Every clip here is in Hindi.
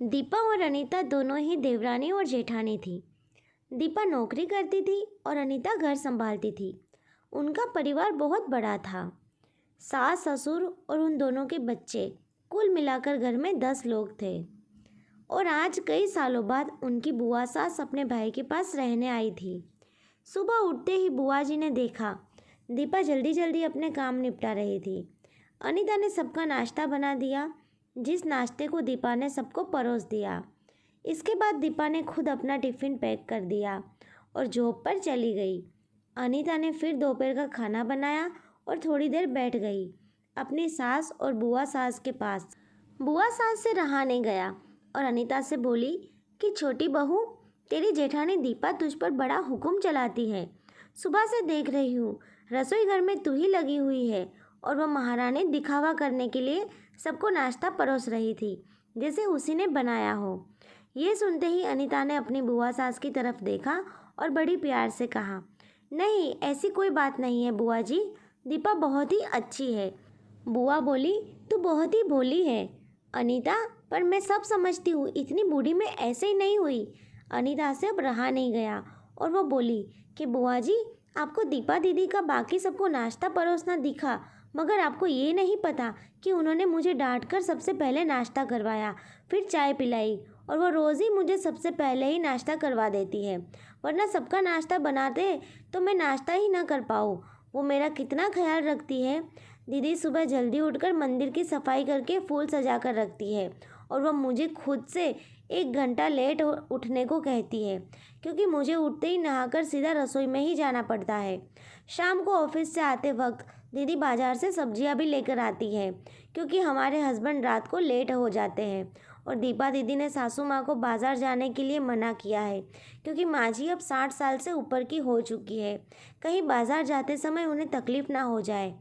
दीपा और अनीता दोनों ही देवरानी और जेठानी थी। दीपा नौकरी करती थी और अनीता घर संभालती थी। उनका परिवार बहुत बड़ा था। सास ससुर और उन दोनों के बच्चे, कुल मिलाकर घर में 10 लोग थे। और आज कई सालों बाद उनकी बुआ सास अपने भाई के पास रहने आई थी। सुबह उठते ही बुआ जी ने देखा दीपा जल्दी जल्दी अपने काम निपटा रही थी। अनीता ने सबका नाश्ता बना दिया, जिस नाश्ते को दीपा ने सबको परोस दिया। इसके बाद दीपा ने खुद अपना टिफ़िन पैक कर दिया और जॉब पर चली गई। अनीता ने फिर दोपहर का खाना बनाया और थोड़ी देर बैठ गई अपनी सास और बुआ सास के पास। बुआ सास से रहा नहीं गया और अनीता से बोली कि छोटी बहू, तेरी जेठानी दीपा तुझ पर बड़ा हुक्म चलाती है। सुबह से देख रही हूँ रसोई घर में तू ही लगी हुई है और वह महारानी दिखावा करने के लिए सबको नाश्ता परोस रही थी, जैसे उसी ने बनाया हो। ये सुनते ही अनीता ने अपनी बुआ सास की तरफ देखा और बड़ी प्यार से कहा, नहीं, ऐसी कोई बात नहीं है बुआ जी, दीपा बहुत ही अच्छी है। बुआ बोली, तू बहुत ही भोली है अनीता, पर मैं सब समझती हूँ, इतनी बूढ़ी में ऐसे ही नहीं हुई। अनीता से अब रहा नहीं गया और वो बोली कि बुआ जी, आपको दीपा दीदी का बाकी सबको नाश्ता परोसना दिखा, मगर आपको ये नहीं पता कि उन्होंने मुझे डांटकर सबसे पहले नाश्ता करवाया, फिर चाय पिलाई, और वो रोज़ ही मुझे सबसे पहले ही नाश्ता करवा देती है, वरना सबका नाश्ता बनाते तो मैं नाश्ता ही ना कर पाऊँ। वो मेरा कितना ख्याल रखती है। दीदी सुबह जल्दी उठकर मंदिर की सफाई करके फूल सजा कर रखती है और वह मुझे खुद से 1 घंटा लेट उठने को कहती है, क्योंकि मुझे उठते ही नहाकर सीधा रसोई में ही जाना पड़ता है। शाम को ऑफिस से आते वक्त दीदी बाज़ार से सब्जियां भी लेकर आती है, क्योंकि हमारे हस्बैंड रात को लेट हो जाते हैं। और दीपा दीदी ने सासू माँ को बाज़ार जाने के लिए मना किया है, क्योंकि माँ जी अब 60 साल से ऊपर की हो चुकी है, कहीं बाज़ार जाते समय उन्हें तकलीफ़ ना हो जाए।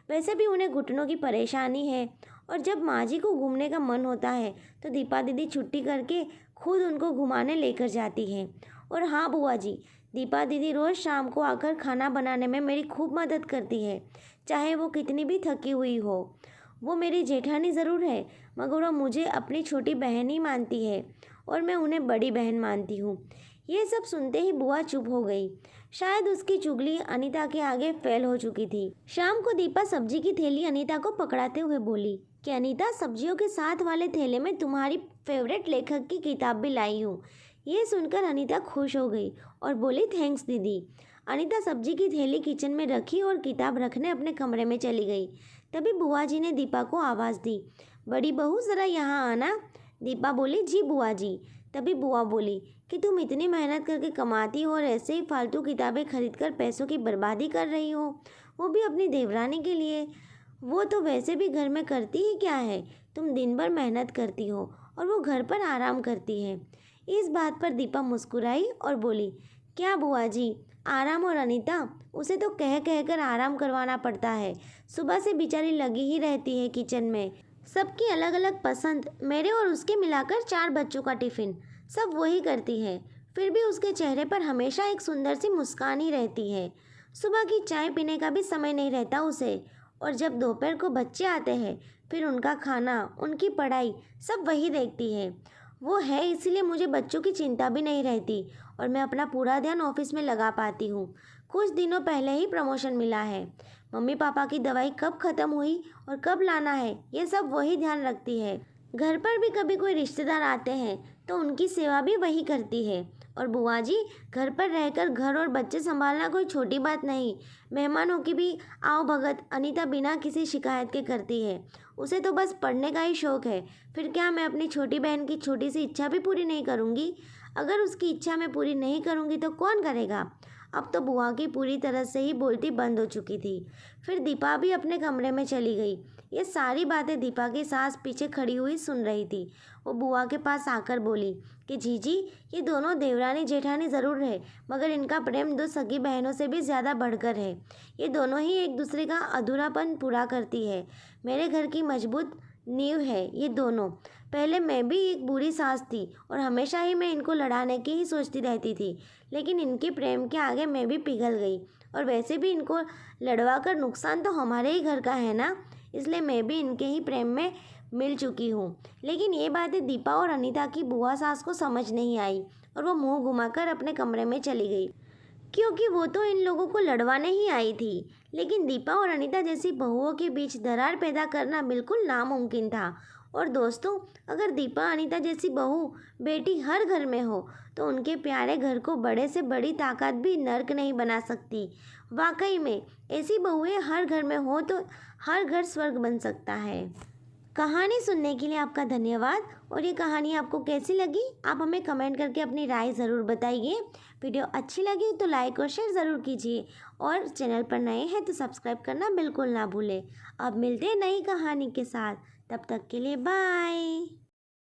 वैसे भी उन्हें घुटनों की परेशानी है और जब माँ जी को घूमने का मन होता है तो दीपा दीदी छुट्टी करके खुद उनको घुमाने लेकर जाती है। और हाँ बुआ जी, दीपा दीदी रोज़ शाम को आकर खाना बनाने में मेरी खूब मदद करती है, चाहे वो कितनी भी थकी हुई हो। वो मेरी जेठानी ज़रूर है, मगर वो मुझे अपनी छोटी बहन ही मानती है और मैं उन्हें बड़ी बहन मानती हूँ। ये सब सुनते ही बुआ चुप हो गई। शायद उसकी चुगली अनीता के आगे फेल हो चुकी थी। शाम को दीपा सब्जी की थैली अनीता को पकड़ाते हुए बोली कि अनीता, सब्जियों के साथ वाले थैले में तुम्हारी फेवरेट लेखक की किताब भी लाई हूँ। ये सुनकर अनीता खुश हो गई और बोली, थैंक्स दीदी। अनीता सब्जी की थैली किचन में रखी और किताब रखने अपने कमरे में चली गई। तभी बुआ जी ने दीपा को आवाज़ दी, बड़ी बहू ज़रा यहाँ आना। दीपा बोली, जी बुआ जी। तभी बुआ बोली कि तुम इतनी मेहनत करके कमाती हो और ऐसे ही फालतू किताबें खरीदकर पैसों की बर्बादी कर रही हो, वो भी अपनी देवरानी के लिए। वो तो वैसे भी घर में करती ही क्या है, तुम दिन भर मेहनत करती हो और वो घर पर आराम करती है। इस बात पर दीपा मुस्कुराई और बोली, क्या बुआ जी, आराम? और अनीता, उसे तो कह कह कर आराम करवाना पड़ता है, सुबह से बेचारी लगी ही रहती है किचन में। सबकी अलग अलग पसंद, मेरे और उसके मिलाकर 4 बच्चों का टिफ़िन, सब वही करती है। फिर भी उसके चेहरे पर हमेशा एक सुंदर सी मुस्कान ही रहती है। सुबह की चाय पीने का भी समय नहीं रहता उसे। और जब दोपहर को बच्चे आते हैं, फिर उनका खाना, उनकी पढ़ाई, सब वही देखती है। वो है, इसीलिए मुझे बच्चों की चिंता भी नहीं रहती और मैं अपना पूरा ध्यान ऑफिस में लगा पाती हूँ। कुछ दिनों पहले ही प्रमोशन मिला है। मम्मी पापा की दवाई कब ख़त्म हुई और कब लाना है, ये सब वही ध्यान रखती है। घर पर भी कभी कोई रिश्तेदार आते हैं तो उनकी सेवा भी वही करती है। और बुआ जी, घर पर रहकर घर और बच्चे संभालना कोई छोटी बात नहीं। मेहमानों की भी आओ भगत अनीता बिना किसी शिकायत के करती है। उसे तो बस पढ़ने का ही शौक़ है। फिर क्या मैं अपनी छोटी बहन की छोटी सी इच्छा भी पूरी नहीं करूँगी? अगर उसकी इच्छा मैं पूरी नहीं करूँगी तो कौन करेगा? अब तो बुआ की पूरी तरह से ही बोलती बंद हो चुकी थी। फिर दीपा भी अपने कमरे में चली गई। ये सारी बातें दीपा की सास पीछे खड़ी हुई सुन रही थी। वो बुआ के पास आकर बोली कि जीजी, ये दोनों देवरानी जेठानी ज़रूर है, मगर इनका प्रेम 2 सगी बहनों से भी ज़्यादा बढ़कर है। ये दोनों ही एक दूसरे का अधूरापन पूरा करती है। मेरे घर की मजबूत नींव है ये दोनों। पहले मैं भी एक बुरी सास थी और हमेशा ही मैं इनको लड़ाने की ही सोचती रहती थी, लेकिन इनके प्रेम के आगे मैं भी पिघल गई। और वैसे भी इनको लड़वा कर नुकसान तो हमारे ही घर का है ना, इसलिए मैं भी इनके ही प्रेम में मिल चुकी हूँ। लेकिन ये बातें दीपा और अनीता की बुआ सास को समझ नहीं आई और वो मुंह घुमाकर अपने कमरे में चली गई, क्योंकि वो तो इन लोगों को लड़वाने ही आई थी। लेकिन दीपा और अनीता जैसी बहुओं के बीच दरार पैदा करना बिल्कुल नामुमकिन था। और दोस्तों, अगर दीपा अनीता जैसी बहू बेटी हर घर में हो तो उनके प्यारे घर को बड़े से बड़ी ताकत भी नर्क नहीं बना सकती। वाकई में ऐसी बहुएं हर घर में हो तो हर घर स्वर्ग बन सकता है। कहानी सुनने के लिए आपका धन्यवाद। और ये कहानी आपको कैसी लगी, आप हमें कमेंट करके अपनी राय ज़रूर बताइए। वीडियो अच्छी लगी तो लाइक और शेयर ज़रूर कीजिए और चैनल पर नए हैं तो सब्सक्राइब करना बिल्कुल ना भूलें। अब मिलते हैं नई कहानी के साथ, तब तक के लिए बाय।